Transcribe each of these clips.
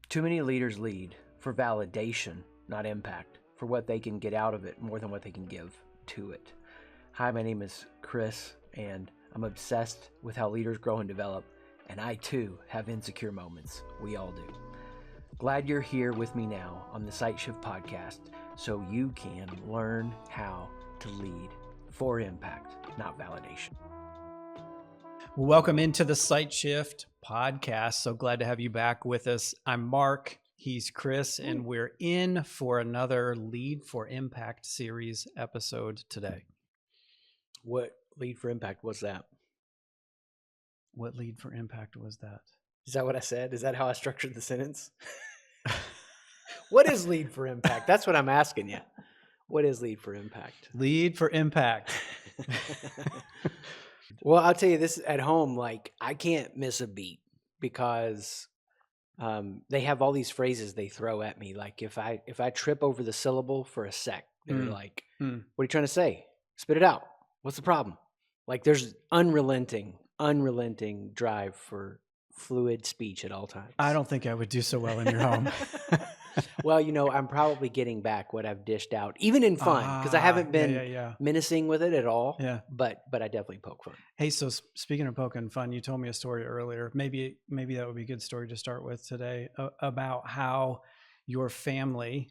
Too many leaders lead for validation, not impact, for what they can get out of it more than what they can give to it. Hi, my name is Chris, and I'm obsessed with how leaders grow and develop, and I too have insecure moments. We all do. Glad you're here with me now on the SightShift Podcast so you can learn how to lead for impact, not validation. Welcome into the SightShift Podcast. So glad to have you back with us. I'm Mark, he's Chris, and we're in for another Lead for Impact series episode today. What lead for impact was that? What lead for impact was that? Is that what I said? Is that how I structured the sentence? What is lead for impact? That's what I'm asking you. What is lead for impact? Lead for impact. Well, I'll tell you this at home, like I can't miss a beat because they have all these phrases they throw at me. Like if I trip over the syllable for a sec, they're like, what are you trying to say? Spit it out. What's the problem? Like there's unrelenting drive for fluid speech at all times. I don't think I would do so well in your home. Well, you know, I'm probably getting back what I've dished out, even in fun, because I haven't been menacing with it at all. Yeah, but I definitely poke fun. Hey, so speaking of poking fun, you told me a story earlier. Maybe that would be a good story to start with today about how your family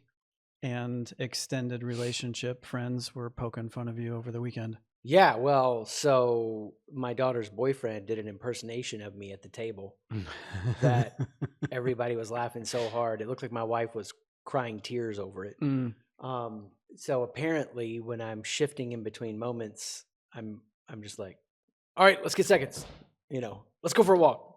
and extended relationship friends were poking fun of you over the weekend. Yeah, well, so my daughter's boyfriend did an impersonation of me at the table that everybody was laughing so hard. It looked like my wife was crying tears over it. So apparently when I'm shifting in between moments, I'm just like, all right, let's get seconds. You know, let's go for a walk.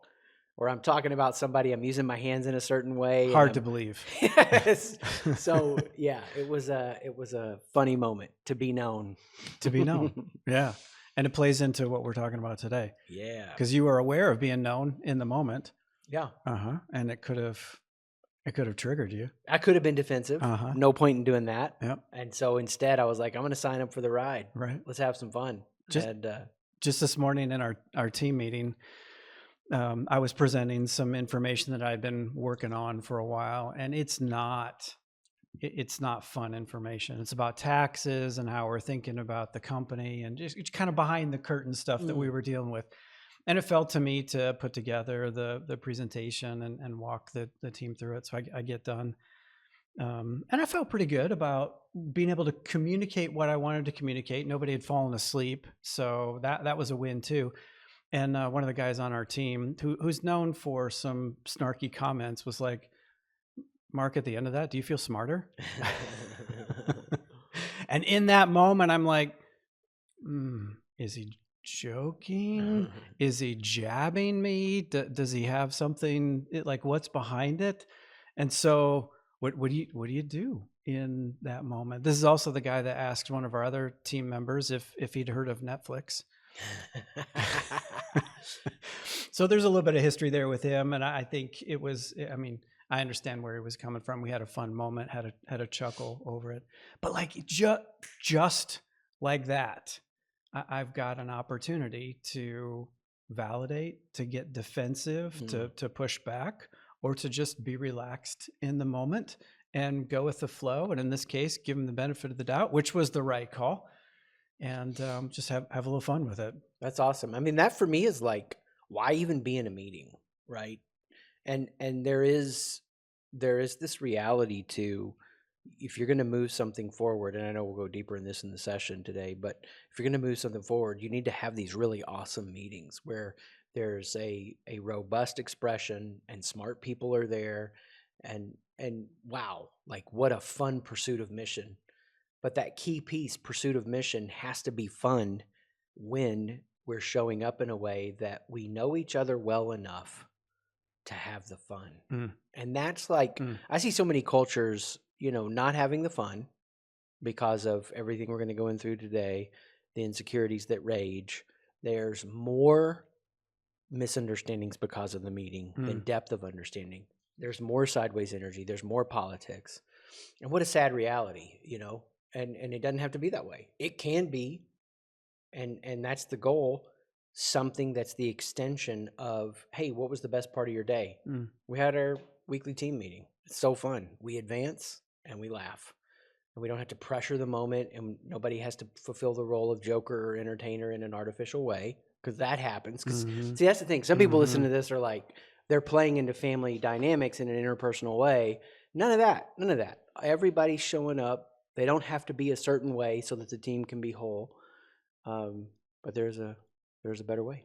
Or I'm talking about somebody, I'm using my hands in a certain way. Hard to believe. Yes. So yeah, it was a funny moment to be known. To be known. Yeah. And it plays into what we're talking about today. Yeah. Because you were aware of being known in the moment. Yeah. And it could have triggered you. I could have been defensive. No point in doing that. Yep. And so instead I was like, I'm going to sign up for the ride. Right. Let's have some fun. Just this morning in our team meeting, I was presenting some information that I'd been working on for a while, and it's not fun information. It's about taxes and how we're thinking about the company and just kind of behind the curtain stuff that we were dealing with. And it fell to me to put together the presentation and walk the team through it. So I get done. And I felt pretty good about being able to communicate what I wanted to communicate. Nobody had fallen asleep. So that was a win too. And one of the guys on our team who's known for some snarky comments was like, Mark, at the end of that, do you feel smarter? And in that moment, I'm like, is he joking? Is he jabbing me? Does he have something, like what's behind it? And so what do you do in that moment? This is also the guy that asked one of our other team members if he'd heard of Netflix. So there's a little bit of history there with him, and I think it was, I mean, I understand where he was coming from. We had a fun moment, had a chuckle over it, but like just like that, I've got an opportunity to validate, to get defensive, to push back, or to just be relaxed in the moment and go with the flow. And in this case, give him the benefit of the doubt, which was the right call. And just have a little fun with it. That's awesome. I mean, that for me is like, why even be in a meeting, right? And there is this reality to, if you're going to move something forward, and I know we'll go deeper in this in the session today, but if you're going to move something forward, you need to have these really awesome meetings where there's a robust expression and smart people are there, and wow, like what a fun pursuit of mission. But that key piece, pursuit of mission, has to be fun when we're showing up in a way that we know each other well enough to have the fun. And that's like, I see so many cultures, you know, not having the fun because of everything we're going to go in through today, the insecurities that rage. There's more misunderstandings because of the meeting than depth of understanding. There's more sideways energy. There's more politics. And what a sad reality, you know? And it doesn't have to be that way. It can be, and that's the goal, something that's the extension of, hey, what was the best part of your day? We had our weekly team meeting. It's so fun. We advance and we laugh. And we don't have to pressure the moment, and nobody has to fulfill the role of joker or entertainer in an artificial way, because that happens. Because Mm-hmm. see, that's the thing. Some people listen Mm-hmm. to this are like they're playing into family dynamics in an interpersonal way. None of that. None of that. Everybody's showing up. They don't have to be a certain way so that the team can be whole. But there's a better way.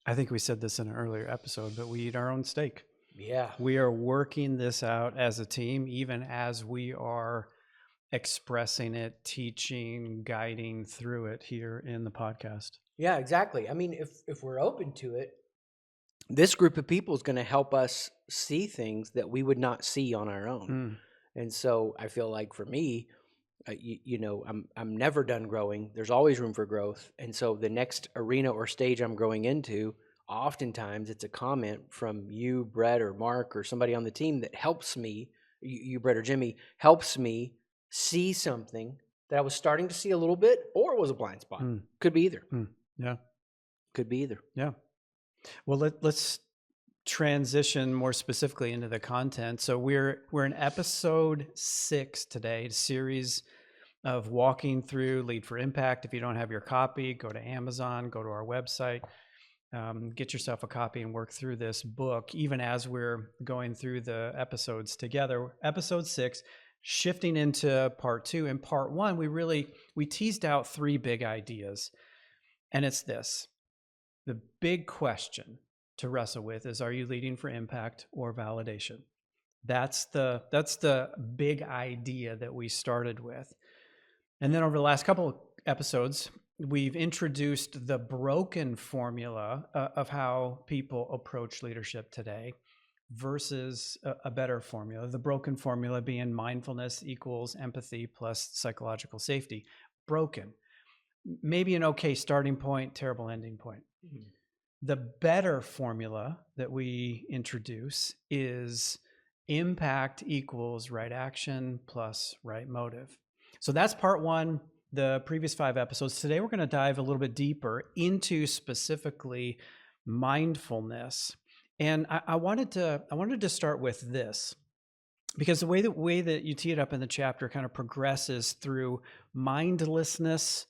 I think we said this in an earlier episode, but we eat our own steak. Yeah. We are working this out as a team, even as we are expressing it, teaching, guiding through it here in the podcast. Yeah, exactly. I mean, if we're open to it, this group of people is going to help us see things that we would not see on our own. Mm. And so I feel like for me, I'm never done growing. There's always room for growth. And so the next arena or stage I'm growing into, oftentimes it's a comment from you, Brett, or Mark, or somebody on the team that helps me, you Brett or Jimmy, helps me see something that I was starting to see a little bit, or was a blind spot. Mm. Could be either. Yeah. Could be either. Yeah. Well, let's transition more specifically into the content. So we're in episode 6 today, a series of walking through Lead for Impact. If you don't have your copy, go to Amazon, go to our website, get yourself a copy and work through this book, even as we're going through the episodes together. Episode 6, shifting into part 2. In part 1, we teased out 3 big ideas. And it's this. The big question to wrestle with is, are you leading for impact or validation? That's the big idea that we started with. And then over the last couple of episodes, we've introduced the broken formula of how people approach leadership today versus a better formula. The broken formula being mindfulness equals empathy plus psychological safety. Broken. Maybe an okay starting point, terrible ending point. Mm-hmm. The better formula that we introduce is impact equals right action plus right motive. So that's part 1, the previous 5 episodes. Today, we're going to dive a little bit deeper into specifically mindfulness. And I wanted to start with this, because the way that you tee it up in the chapter kind of progresses through mindlessness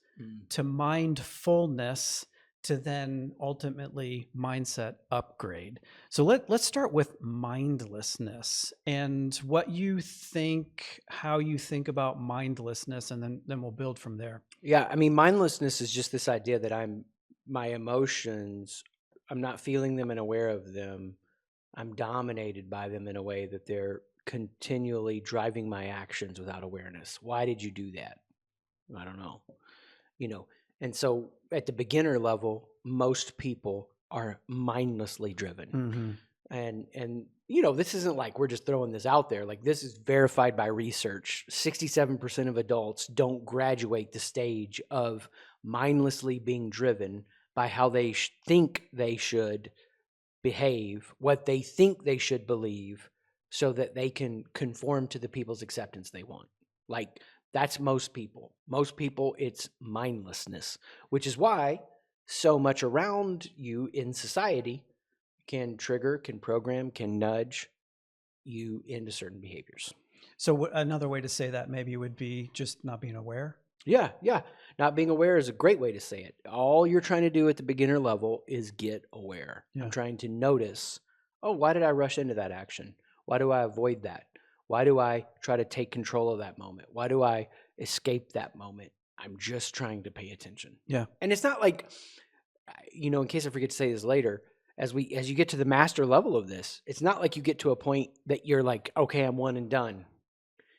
to mindfulness to then ultimately mindset upgrade. So let's start with mindlessness and what you think, how you think about mindlessness, and then we'll build from there. Yeah, I mean, mindlessness is just this idea that my emotions, I'm not feeling them and aware of them. I'm dominated by them in a way that they're continually driving my actions without awareness. Why did you do that? I don't know. And so at the beginner level, most people are mindlessly driven. Mm-hmm. And this isn't like we're just throwing this out there. Like, this is verified by research. 67% of adults don't graduate the stage of mindlessly being driven by how they think they should behave, what they think they should believe, so that they can conform to the people's acceptance they want. Like, that's most people. Most people, it's mindlessness, which is why so much around you in society can trigger, can program, can nudge you into certain behaviors. So another way to say that maybe would be just not being aware? Yeah. Not being aware is a great way to say it. All you're trying to do at the beginner level is get aware. Yeah. I'm trying to notice, why did I rush into that action? Why do I avoid that? Why do I try to take control of that moment? Why do I escape that moment? I'm just trying to pay attention. Yeah. And it's not like, in case I forget to say this later, as you get to the master level of this, it's not like you get to a point that you're like, okay, I'm one and done.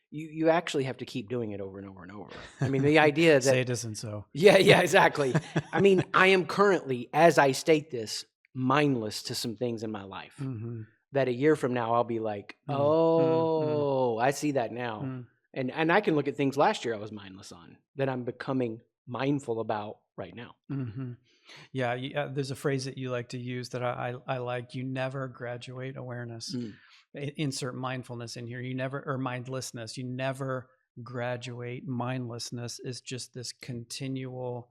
You actually have to keep doing it over and over and over. I mean, the idea that... Say it isn't so. Yeah, exactly. I mean, I am currently, as I state this, mindless to some things in my life. Mm-hmm. That a year from now, I'll be like, I see that now. Mm. And I can look at things last year I was mindless on that I'm becoming mindful about right now. Mm-hmm. Yeah, there's a phrase that you like to use that I like. You never graduate awareness. Insert mindfulness in here. Or mindlessness. You never graduate. Mindlessness is just this continual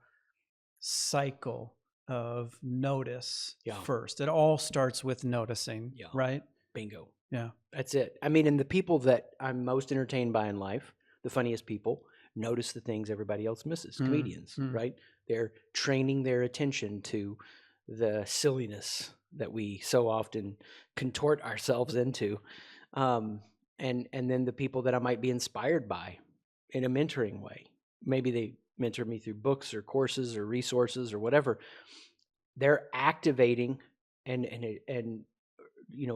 cycle of notice first. It all starts with noticing, right? Bingo. Yeah. That's it. I mean, and the people that I'm most entertained by in life, the funniest people, notice the things everybody else misses. Comedians, right? They're training their attention to the silliness that we so often contort ourselves into. And then the people that I might be inspired by in a mentoring way. Maybe they mentor me through books or courses or resources or whatever. They're activating and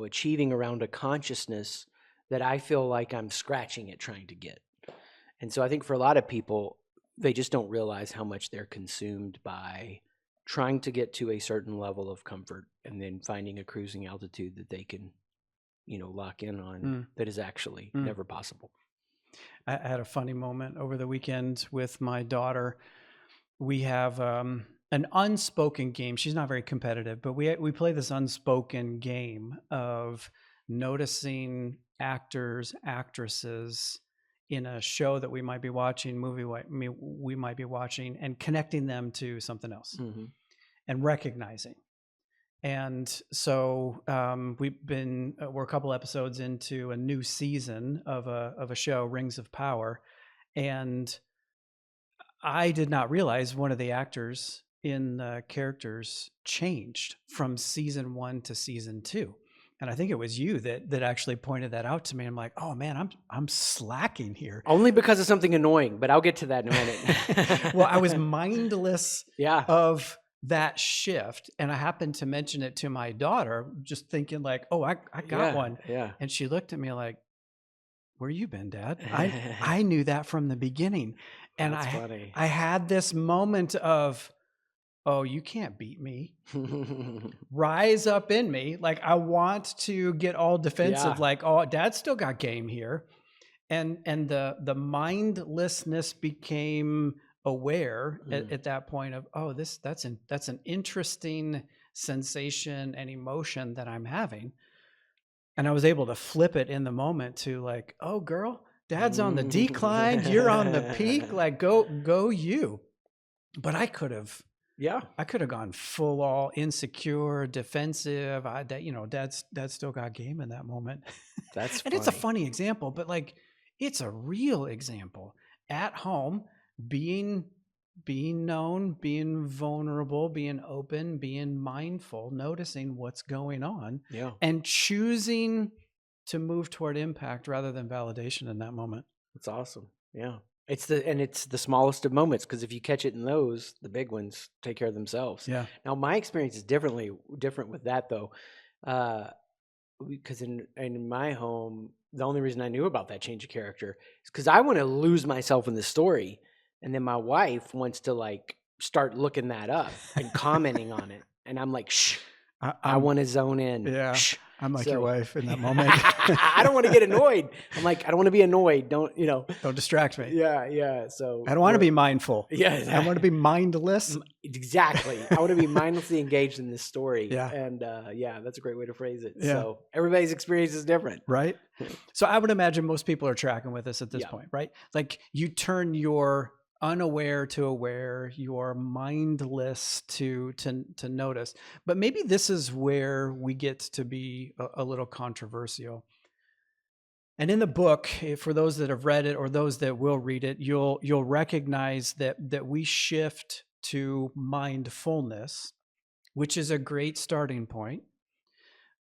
achieving around a consciousness that I feel like I'm scratching at trying to get. And so I think for a lot of people, they just don't realize how much they're consumed by trying to get to a certain level of comfort and then finding a cruising altitude that they can, lock in on that is actually never possible. I had a funny moment over the weekend with my daughter. We have an unspoken game. She's not very competitive, but we play this unspoken game of noticing actors, actresses in a show that we might be watching, we might be watching, and connecting them to something else and recognizing. And so we're a couple episodes into a new season of a show, Rings of Power, and I did not realize one of the actors in the characters changed from season 1 to season 2. And I think it was you that actually pointed that out to me. I'm like, oh man, I'm slacking here. Only because of something annoying, but I'll get to that in a minute. Well, I was mindless Yeah. of that shift. And I happened to mention it to my daughter, just thinking like, oh, I got one. Yeah. And she looked at me like, where you been, Dad? I knew that from the beginning. And That's funny. I had this moment of, oh, you can't beat me. Rise up in me. Like I want to get all defensive, like, oh, Dad still got game here. And the mindlessness became aware at that point of, oh, that's an interesting sensation and emotion that I'm having. And I was able to flip it in the moment to like, oh girl, Dad's on the decline, you're on the peak, like go you. But I could have gone full all insecure, defensive. Dad's still got game in that moment. That's and it's a funny example, but like it's a real example. At home, being known, being vulnerable, being open, being mindful, noticing what's going on, and choosing to move toward impact rather than validation in that moment. That's awesome. Yeah. It's the smallest of moments, because if you catch it in those, the big ones take care of themselves. Yeah. Now my experience is different with that though, because in my home, the only reason I knew about that change of character is because I want to lose myself in the story, and then my wife wants to like start looking that up and commenting on it, and I'm like, shh. I want to zone in. Yeah. Shh. I'm like your wife in that moment. I don't want to get annoyed. I'm like, I don't want to be annoyed. Don't distract me. Yeah. So I don't want to be mindful. Yeah. I want to be mindless. Exactly. I want to be mindlessly engaged in this story. Yeah. And that's a great way to phrase it. Yeah. So everybody's experience is different. Right. So I would imagine most people are tracking with us at this point, right? Like you turn your unaware to aware, you're mindless to notice. But maybe this is where we get to be a little controversial. And in the book, for those that have read it or those that will read it, you'll recognize that we shift to mindfulness, which is a great starting point.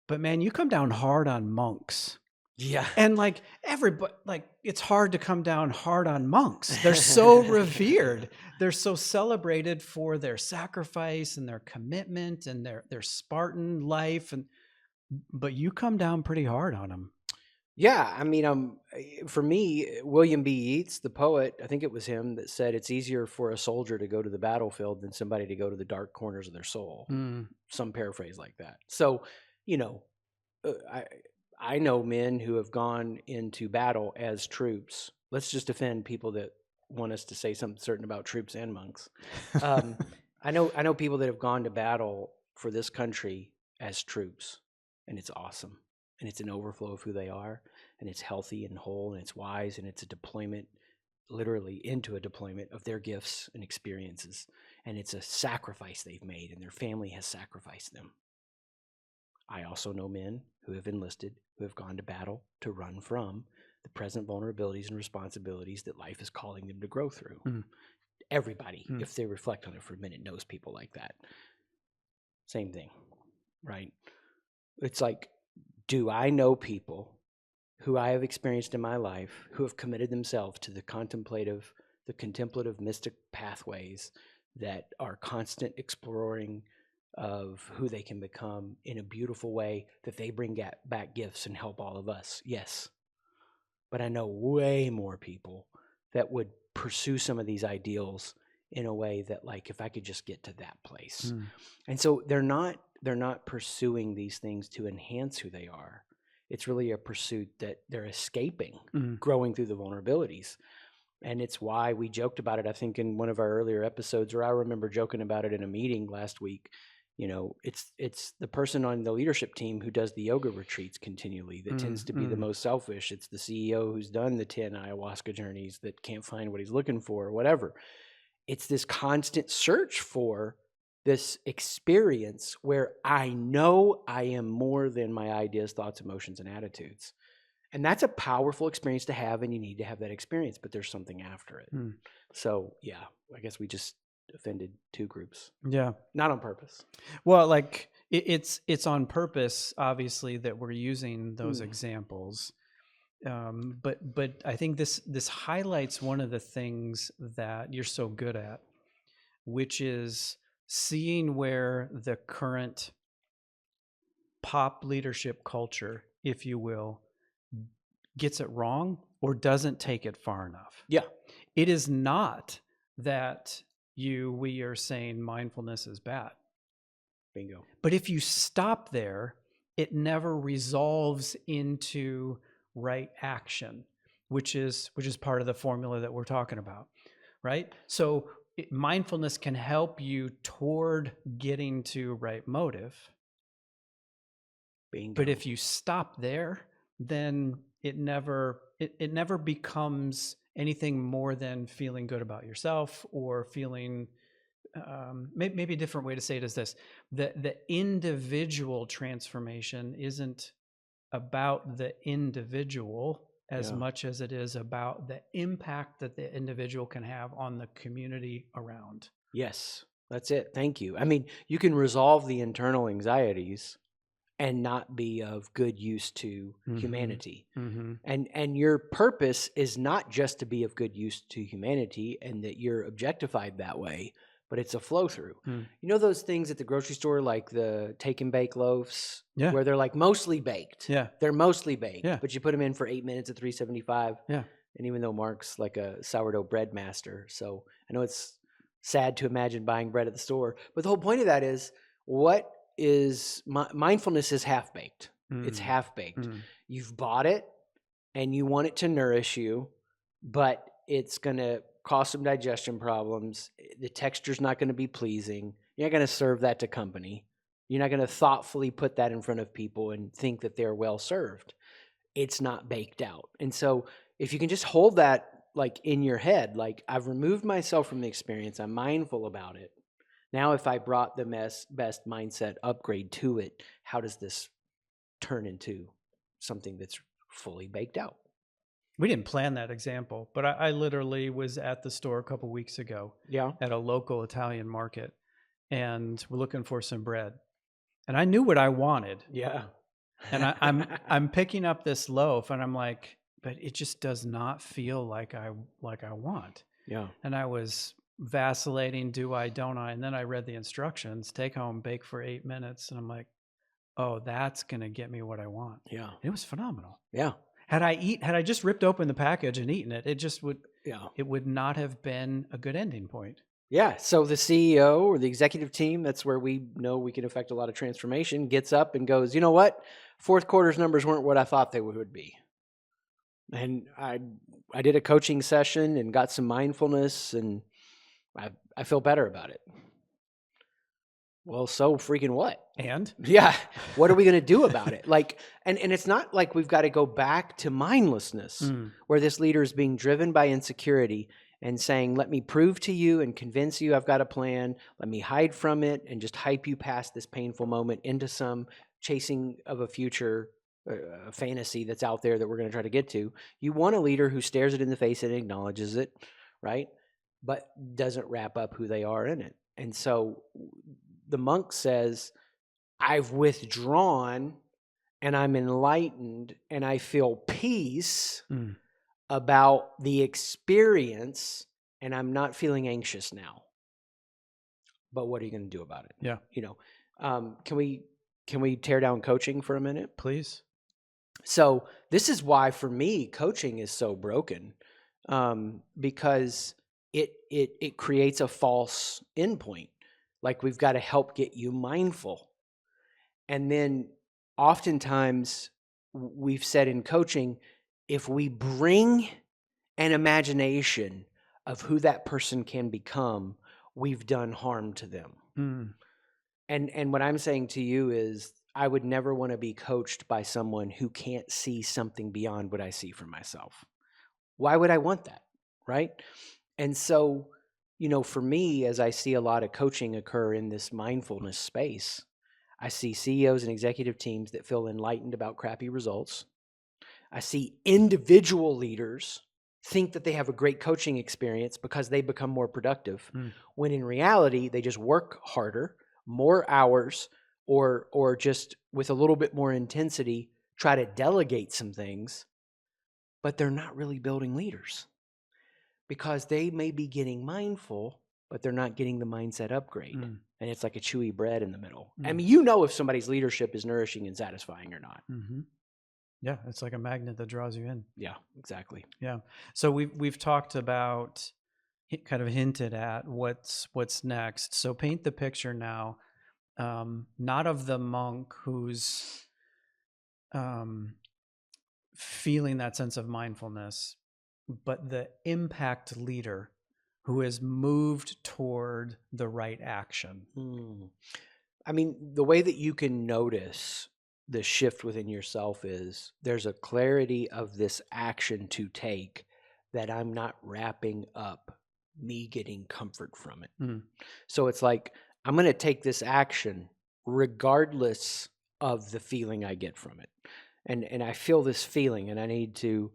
But man, you come down hard on monks. Yeah. And like everybody, like it's hard to come down hard on monks. They're so revered. They're so celebrated for their sacrifice and their commitment and their Spartan life. But you come down pretty hard on them. Yeah. I mean, for me, William B. Yeats, the poet, I think it was him that said it's easier for a soldier to go to the battlefield than somebody to go to the dark corners of their soul. Some paraphrase like that. So, I know men who have gone into battle as troops. Let's just defend people that want us to say something certain about troops and monks. I know people that have gone to battle for this country as troops, and it's awesome. And it's an overflow of who they are, and it's healthy and whole, and it's wise, and it's a deployment, literally into a deployment of their gifts and experiences. And it's a sacrifice they've made, and their family has sacrificed them. I also know men who have enlisted, who have gone to battle to run from the present vulnerabilities and responsibilities that life is calling them to grow through. Everybody, if they reflect on it for a minute, knows people like that. Same thing, right? It's like, do I know people who I have experienced in my life who have committed themselves to the contemplative mystic pathways that are constant exploring of who they can become in a beautiful way, that they bring back gifts and help all of us? Yes. But I know way more people that would pursue some of these ideals in a way that, like, if I could just get to that place. And so they're not pursuing these things to enhance who they are. It's really a pursuit that they're escaping, growing through the vulnerabilities. And it's why we joked about it, I think, in one of our earlier episodes, or I remember joking about it in a meeting last week. You know, it's the person on the leadership team who does the yoga retreats continually that tends to be the most selfish. It's the CEO who's done the 10 ayahuasca journeys that can't find what he's looking for or whatever. It's this constant search for this experience where I know I am more than my ideas, thoughts, emotions, and attitudes. And that's a powerful experience to have, and you need to have that experience, but there's something after it. So, yeah, I guess we just offended two groups. Yeah. Not on purpose. Well, like it's on purpose, obviously, that we're using those examples. But I think this highlights one of the things that you're so good at, which is seeing where the current pop leadership culture, if you will, gets it wrong or doesn't take it far enough. Yeah. It is not that we are saying mindfulness is bad. Bingo. But if you stop there, it never resolves into right action, which is part of the formula that we're talking about, right? So mindfulness can help you toward getting to right motive. Bingo. But if you stop there, then it never becomes anything more than feeling good about yourself or feeling maybe a different way to say it is this: the individual transformation isn't about the individual as much as it is about the impact that the individual can have on the community around. Yes, that's it. Thank you. I mean, you can resolve the internal anxieties and not be of good use to humanity. And your purpose is not just to be of good use to humanity and that you're objectified that way, but it's a flow through. You know those things at the grocery store, like the take and bake loaves, where they're like mostly baked. Yeah. They're mostly baked, Yeah. but you put them in for 8 minutes at $3.75. Yeah. And even though Mark's like a sourdough bread master, so I know it's sad to imagine buying bread at the store, but the whole point of that is mindfulness is half baked. It's half baked. You've bought it and you want it to nourish you, but it's going to cause some digestion problems. The texture's not going to be pleasing. You're not going to serve that to company. You're not going to thoughtfully put that in front of people and think that they're well served. It's not baked out. And so if you can just hold that like in your head, like I've removed myself from the experience, I'm mindful about it. Now, if I brought the best mindset upgrade to it, how does this turn into something that's fully baked out? We didn't plan that example, but I literally was at the store a couple weeks ago at a local Italian market, and we're looking for some bread. And I knew what I wanted. Yeah. And I'm picking up this loaf, and I'm like, but it just does not feel like I want. Yeah. And I was vacillating, do I, don't I? And then I read the instructions, take home, bake for 8 minutes. And I'm like, oh, that's going to get me what I want. Yeah. It was phenomenal. Yeah. Had I just ripped open the package and eaten it, it just would, Yeah. it would not have been a good ending point. Yeah. So the CEO or the executive team, that's where we know we can affect a lot of transformation, gets up and goes, you know what? Fourth quarter's numbers weren't what I thought they would be. And I did a coaching session and got some mindfulness, and I feel better about it. Well, so freaking what? And? Yeah. What are we going to do about it? Like, and it's not like we've got to go back to mindlessness where this leader is being driven by insecurity and saying, let me prove to you and convince you I've got a plan. Let me hide from it and just hype you past this painful moment into some chasing of a future fantasy that's out there that we're going to try to get to. You want a leader who stares it in the face and acknowledges it, right? But doesn't wrap up who they are in it. And so the monk says, I've withdrawn and I'm enlightened and I feel peace about the experience and I'm not feeling anxious now. But what are you going to do about it? Yeah. Can we tear down coaching for a minute? Please. So this is why for me, coaching is so broken, because it creates a false endpoint. Like we've got to help get you mindful. And then oftentimes we've said in coaching, if we bring an imagination of who that person can become, we've done harm to them. And what I'm saying to you is I would never want to be coached by someone who can't see something beyond what I see for myself. Why would I want that? Right? And so, for me, as I see a lot of coaching occur in this mindfulness space, I see CEOs and executive teams that feel enlightened about crappy results. I see individual leaders think that they have a great coaching experience because they become more productive, when in reality, they just work harder, more hours, or just with a little bit more intensity, try to delegate some things, but they're not really building leaders because they may be getting mindful, but they're not getting the mindset upgrade. And it's like a chewy bread in the middle. I mean, if somebody's leadership is nourishing and satisfying or not. Yeah, it's like a magnet that draws you in. Yeah, exactly. Yeah. So we've talked about, kind of hinted at what's next. So paint the picture now, not of the monk who's feeling that sense of mindfulness, but the impact leader who has moved toward the right action. I mean, the way that you can notice the shift within yourself is there's a clarity of this action to take that I'm not wrapping up me getting comfort from it. So it's like, I'm going to take this action regardless of the feeling I get from it. And I feel this feeling and I need to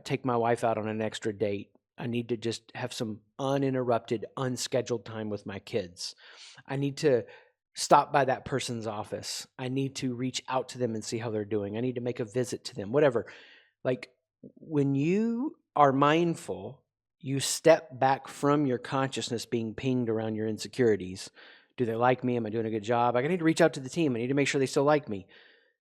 take my wife out on an extra date. I need to just have some uninterrupted, unscheduled time with my kids. I need to stop by that person's office. I need to reach out to them and see how they're doing. I need to make a visit to them, whatever. Like when you are mindful, you step back from your consciousness being pinged around your insecurities. Do they like me? Am I doing a good job? I need to reach out to the team. I need to make sure they still like me.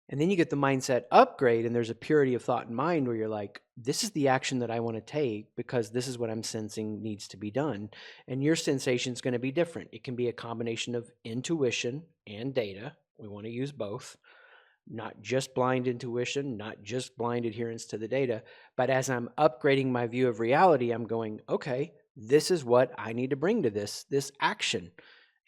And then you get the mindset upgrade and there's a purity of thought and mind where you're like, this is the action that I want to take because this is what I'm sensing needs to be done. And your sensation is going to be different. It can be a combination of intuition and data. We want to use both, not just blind intuition, not just blind adherence to the data. But as I'm upgrading my view of reality, I'm going, okay, this is what I need to bring to this action.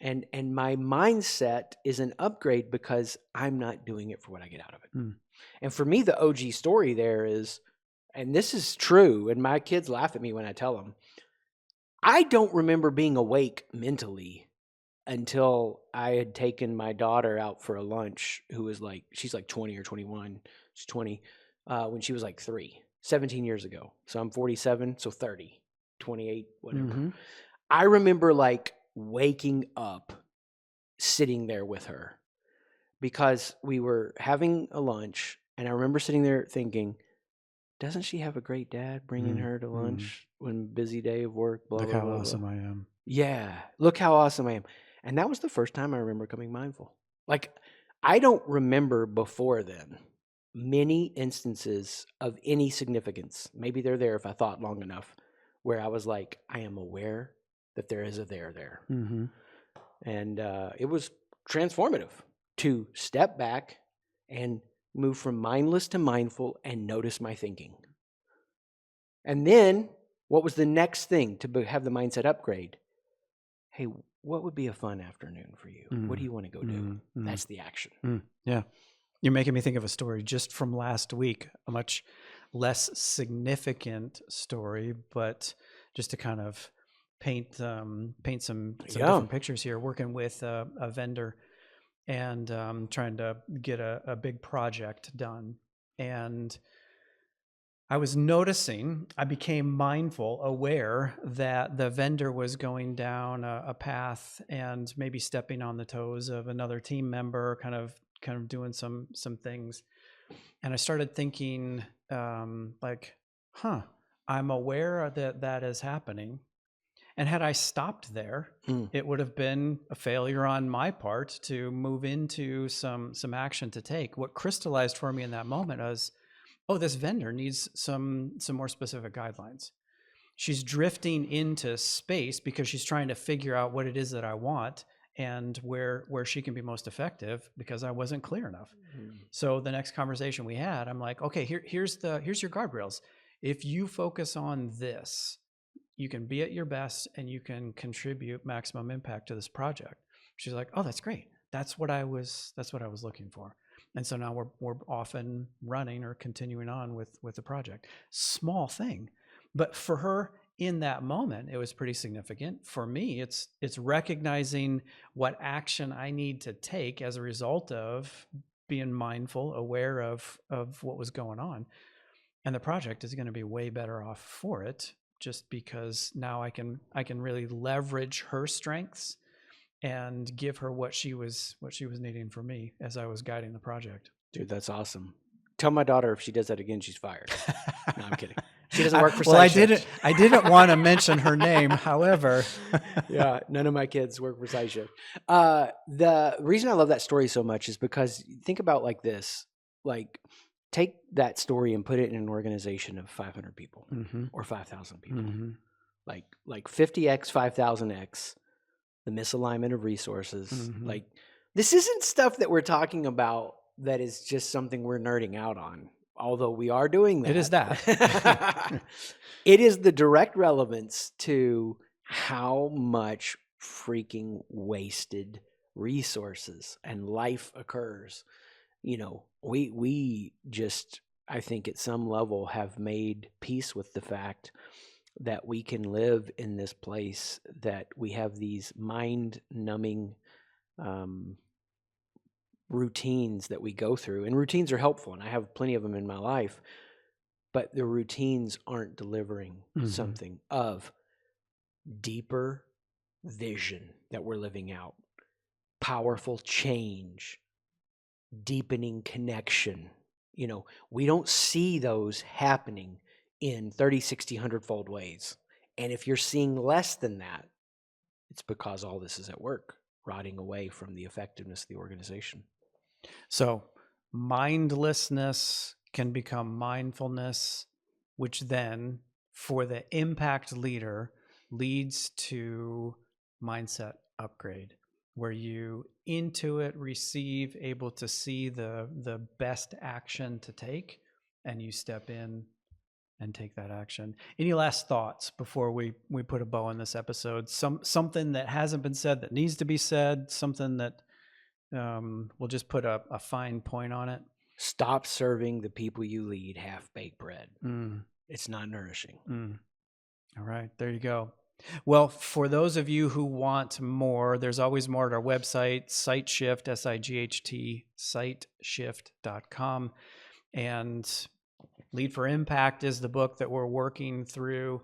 And my mindset is an upgrade because I'm not doing it for what I get out of it. And for me, the OG story there is, and this is true, and my kids laugh at me when I tell them, I don't remember being awake mentally until I had taken my daughter out for a lunch, who was like, she's like 20 or 21. She's 20, when she was like 17 years ago. So I'm 47, so 30, 28, whatever. I remember like waking up, sitting there with her because we were having a lunch. And I remember sitting there thinking, doesn't she have a great dad bringing her to lunch when busy day of work? Blah, look blah, how blah, awesome blah. I am. Yeah. Look how awesome I am. And that was the first time I remember becoming mindful. Like, I don't remember before then many instances of any significance. Maybe they're there if I thought long enough, where I was like, I am aware that there is a there. And it was transformative to step back and move from mindless to mindful and notice my thinking. And then what was the next thing to have the mindset upgrade? Hey, what would be a fun afternoon for you? What do you want to go do? That's the action. Yeah. You're making me think of a story just from last week, a much less significant story, but just to kind of paint some different pictures here, working with a vendor. and trying to get a big project done. And I was noticing, I became mindful, aware that the vendor was going down a path and maybe stepping on the toes of another team member, kind of doing some things. And I started thinking, I'm aware that that is happening. And had I stopped there, it would have been a failure on my part to move into some action to take. What crystallized for me in that moment was, oh, this vendor needs some more specific guidelines. She's drifting into space because she's trying to figure out what it is that I want and where she can be most effective, because I wasn't clear enough. So the next conversation we had, I'm like, okay, here's your guardrails. If you focus on this, you can be at your best and you can contribute maximum impact to this project. She's like, oh, that's great. That's what I was looking for. And so now we're off and running or continuing on with the project. Small thing, but for her in that moment, it was pretty significant. For me, it's recognizing what action I need to take as a result of being mindful, aware of what was going on. And the project is going to be way better off for it, just because now I can really leverage her strengths and give her what she was needing from me as I was guiding the project. Dude, that's awesome. Tell my daughter if she does that again, she's fired. No, I'm kidding. She doesn't work for SightShift. I didn't want to mention her name. However, yeah, none of my kids work for SightShift. The reason I love that story so much is because think about like this, like take that story and put it in an organization of 500 people or 5,000 people, like 50x, 5,000x. The misalignment of resources. Like this isn't stuff that we're talking about that is just something we're nerding out on, although we are doing that. It is that. It is the direct relevance to how much freaking wasted resources and life occurs. You know, we just, I think at some level have made peace with the fact that we can live in this place, that we have these mind-numbing routines that we go through. And routines are helpful, and I have plenty of them in my life, but the routines aren't delivering something of deeper vision that we're living out, powerful change, deepening connection. You know, we don't see those happening in 30, 60, 100-fold ways. And if you're seeing less than that, it's because all this is at work, rotting away from the effectiveness of the organization. So mindlessness can become mindfulness, which then, for the impact leader, leads to mindset upgrade, where you intuit, receive, able to see the best action to take, and you step in and take that action. Any last thoughts before we put a bow on this episode? Something that hasn't been said that needs to be said, something that we'll just put a fine point on it. Stop serving the people you lead half-baked bread. It's not nourishing. All right, there you go. Well, for those of you who want more, there's always more at our website, SightShift, SIGHT, SightShift.com. And Lead for Impact is the book that we're working through.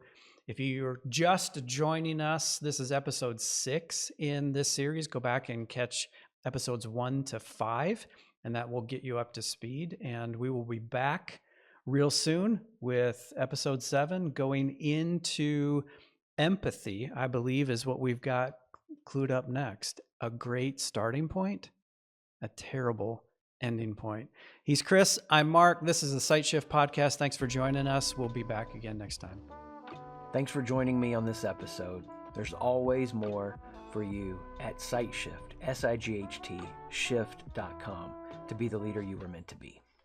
If you're just joining us, this is episode 6 in this series. Go back and catch episodes 1 to 5, and that will get you up to speed. And we will be back real soon with episode 7, going into empathy, I believe, is what we've got clued up next. A great starting point, a terrible ending point. He's Chris. I'm Mark. This is the SightShift Podcast. Thanks for joining us. We'll be back again next time. Thanks for joining me on this episode. There's always more for you at SightShift, SIGHT, shift.com, to be the leader you were meant to be.